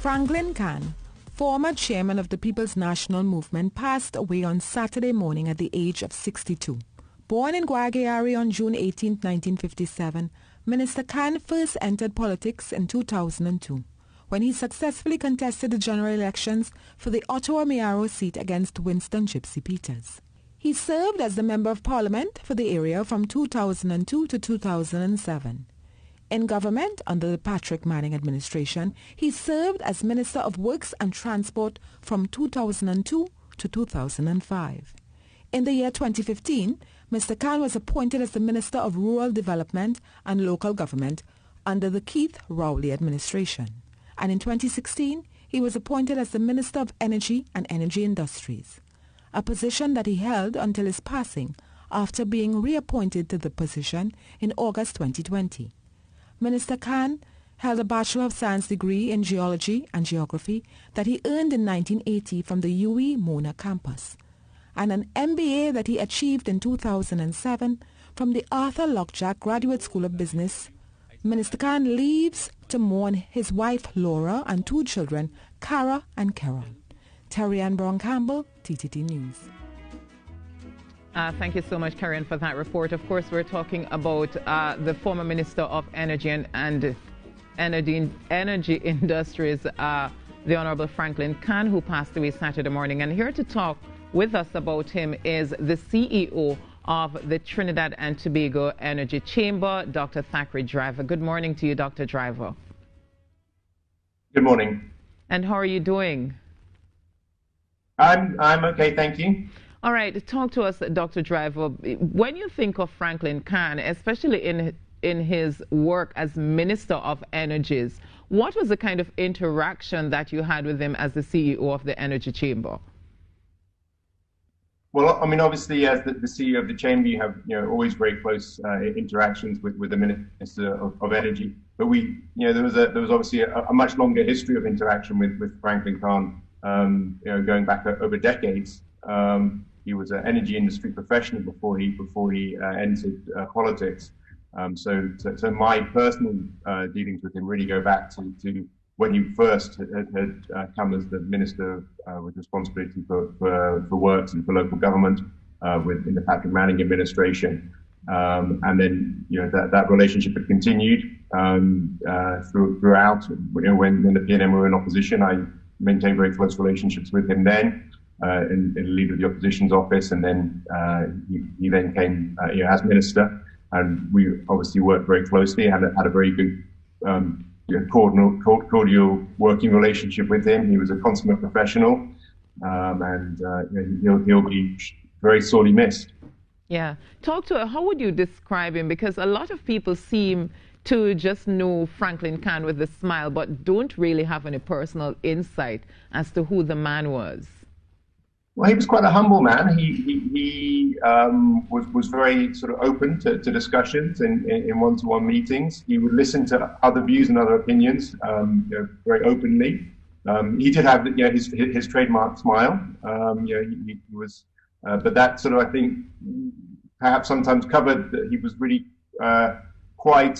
Franklin Khan, former chairman of the People's National Movement, passed away on Saturday morning at the age of 62. Born in Guaguayari on June 18, 1957, Minister Khan first entered politics in 2002, when he successfully contested the general elections for the Ottawa-Miaro seat against Winston Gypsy Peters. He served as the Member of Parliament for the area from 2002 to 2007. In government under the Patrick Manning administration, he served as Minister of Works and Transport from 2002 to 2005. In the year 2015, Mr. Khan was appointed as the Minister of Rural Development and Local Government under the Keith Rowley administration. And in 2016, he was appointed as the Minister of Energy and Energy Industries, a position that he held until his passing after being reappointed to the position in August 2020. Minister Khan held a Bachelor of Science degree in Geology and Geography that he earned in 1980 from the UWI Mona campus, and an MBA that he achieved in 2007 from the Arthur Lockjack Graduate School of Business. Minister Khan leaves to mourn his wife Laura and two children, Cara and Karen. Terry Ann Brown Campbell, TTT News. Thank you so much, Karen, for that report. Of course, we're talking about the former Minister of Energy and Energy Industries, the Honorable Franklin Khan, who passed away Saturday morning. And here to talk with us about him is the CEO of the Trinidad and Tobago Energy Chamber, Dr. Thackeray Driver. Good morning to you, Dr. Driver. Good morning. And how are you doing? I'm okay, thank you. All right, talk to us, Dr. Driver. When you think of Franklin Khan, especially in his work as Minister of Energies, what was the kind of interaction that you had with him as the CEO of the Energy Chamber? Well, I mean, obviously, as the CEO of the Chamber, you have always very close interactions with the Minister of Energy. But there was obviously a much longer history of interaction with Franklin Khan, going back over decades. He was an energy industry professional before he entered politics. So my personal dealings with him really go back to when he first had come as the minister with responsibility for works and for local government in the Patrick Manning administration. And then that relationship had continued throughout. When the PNM were in opposition, I maintained very close relationships with him then. In the leader of the opposition's office, and then he then came as minister, and we obviously worked very closely. Had a very good cordial working relationship with him. He was a consummate professional, and he'll be very sorely missed. Yeah, how would you describe him? Because a lot of people seem to just know Franklin Khan with a smile, but don't really have any personal insight as to who the man was. Well, he was quite a humble man. He was very sort of open to discussions in one-to-one meetings. He would listen to other views and other opinions very openly. He did have his trademark smile. He was, but that sort of, I think, perhaps sometimes covered that he was really quite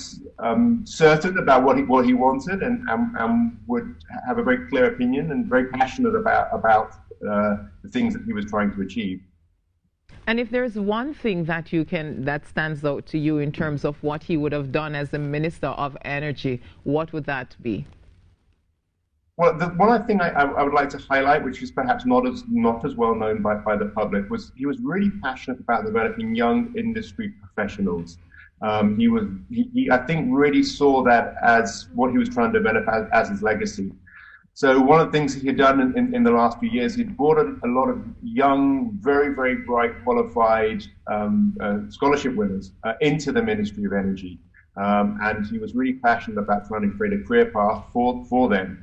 certain about what he wanted and would have a very clear opinion and very passionate about the things that he was trying to achieve. And if there's one thing that stands out to you in terms of what he would have done as the Minister of Energy, what would that be? Well, the one thing I would like to highlight, which is perhaps not as well known by the public, was he was really passionate about developing young industry professionals. He I think really saw that as what he was trying to develop as his legacy. So one of the things he had done in the last few years, he'd brought a lot of young, very, very bright, qualified scholarship winners into the Ministry of Energy. And he was really passionate about trying to create a career path for them.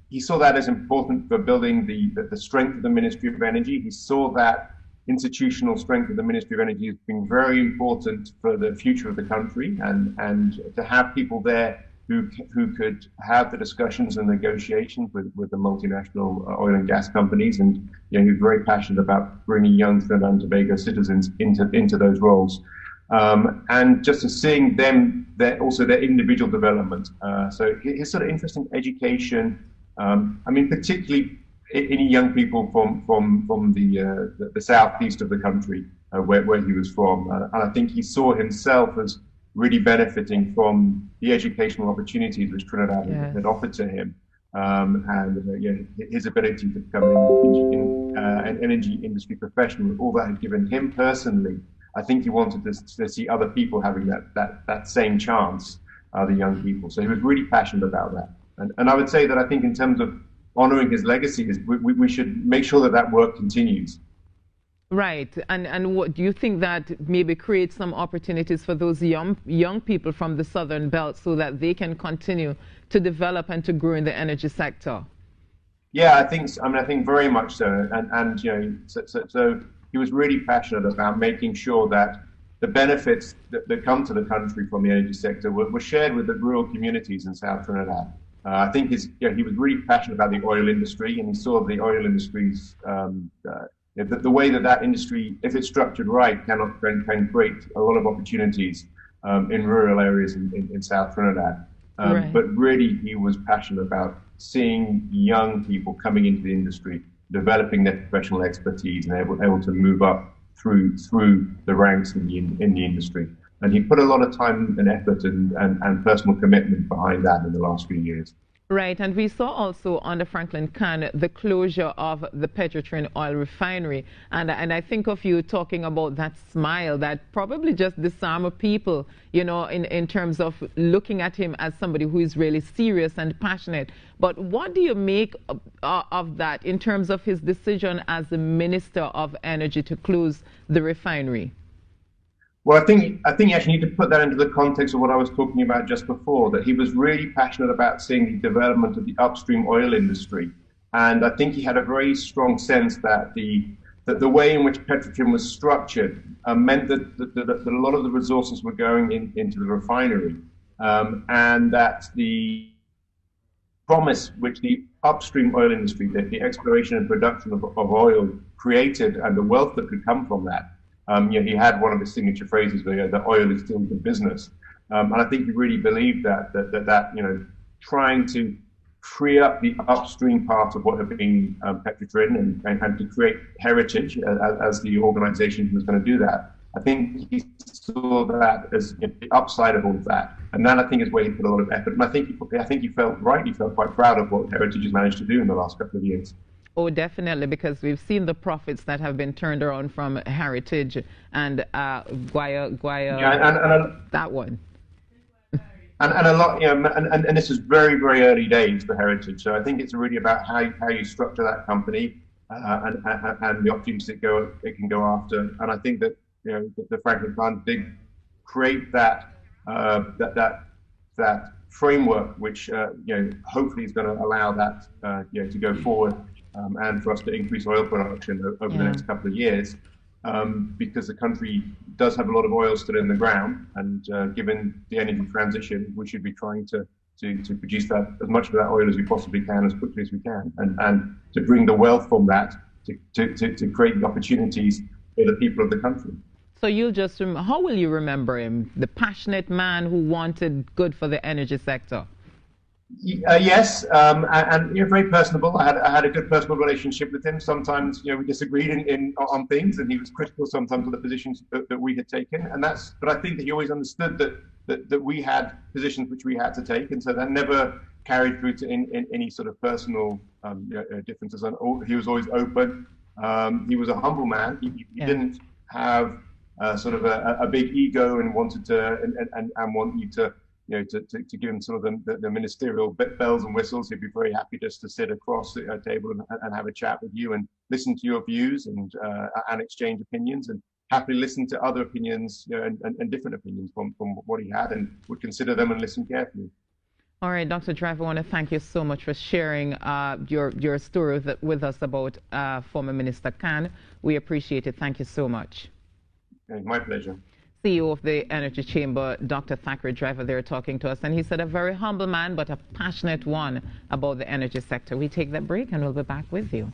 He saw that as important for building the strength of the Ministry of Energy. He saw that institutional strength of the Ministry of Energy as being very important for the future of the country, and to have people there who could have the discussions and negotiations with the multinational oil and gas companies, and he was very passionate about bringing young Trinidad and Tobago citizens into those roles, and just seeing them their individual development. So his sort of interest in education I mean, particularly any young people from the southeast of the country, where he was from. And I think he saw himself as really benefiting from the educational opportunities which Trinidad had offered to him. His ability to become an energy industry professional, all that had given him personally. I think he wanted to see other people having that same chance, the young people. So he was really passionate about that. And I would say that I think in terms of honoring his legacy, we should make sure that work continues. Right. And what do you think that maybe create some opportunities for those young people from the Southern Belt so that they can continue to develop and to grow in the energy sector? Yeah, I think very much so. And so he was really passionate about making sure that the benefits that come to the country from the energy sector were shared with the rural communities in South Trinidad. I think he was really passionate about the oil industry, and he saw the oil industry's the way that industry, if it's structured right, can create a lot of opportunities in rural areas in South Trinidad. Right. But really, he was passionate about seeing young people coming into the industry, developing their professional expertise, and able to move up through the ranks in the industry. And he put a lot of time and effort and personal commitment behind that in the last few years. Right, and we saw also under Franklin Kahn the closure of the Petrotrin oil refinery, and I think of you talking about that smile that probably just disarmed people, you know, in terms of looking at him as somebody who is really serious and passionate. But what do you make of that in terms of his decision as the Minister of Energy to close the refinery? Well, I think you actually need to put that into the context of what I was talking about just before, that he was really passionate about seeing the development of the upstream oil industry. And I think he had a very strong sense that the way in which Petrotrin was structured meant that a lot of the resources were going into the refinery, and that the promise which the upstream oil industry, the exploration and production of oil created, and the wealth that could come from that. He had one of his signature phrases where that oil is still the business, and I think he really believed that trying to free up the upstream part of what had been Petrotrin and to create heritage as the organization who was going to do that. I think he saw that as the upside of all of that, and that I think is where he put a lot of effort. And I think he felt quite proud of what Heritage has managed to do in the last couple of years. Oh, definitely, because we've seen the profits that have been turned around from Heritage and Guaya, that one. And a lot, and this is very, very early days for Heritage. So I think it's really about how you structure that company and the opportunities it can go after. And I think that the Franklin Kahn did create that framework, which hopefully is going to allow that to go forward. And for us to increase oil production over the next couple of years, because the country does have a lot of oil still in the ground, and given the energy transition, we should be trying to produce that as much of that oil as we possibly can, as quickly as we can, and to bring the wealth from that to create the opportunities for the people of the country. So how will you remember him? The passionate man who wanted good for the energy sector. Yes, and very personable. I had a good personal relationship with him. Sometimes we disagreed on things, and he was critical sometimes of the positions that we had taken. But I think that he always understood that we had positions which we had to take, and so that never carried through to in any sort of personal differences. He was always open. He was a humble man. He didn't have sort of a big ego and wanted to and want you to. To give him sort of the ministerial bells and whistles. He'd be very happy just to sit across a table and have a chat with you and listen to your views and exchange opinions, and happily listen to other opinions and different opinions from what he had, and would consider them and listen carefully. All right, Dr. Driver, I want to thank you so much for sharing your story with us about former Minister Kahn. We appreciate it. Thank you so much. My pleasure. CEO of the Energy Chamber, Dr. Thackeray Driver, there talking to us, and he said a very humble man, but a passionate one about the energy sector. We take that break and we'll be back with you.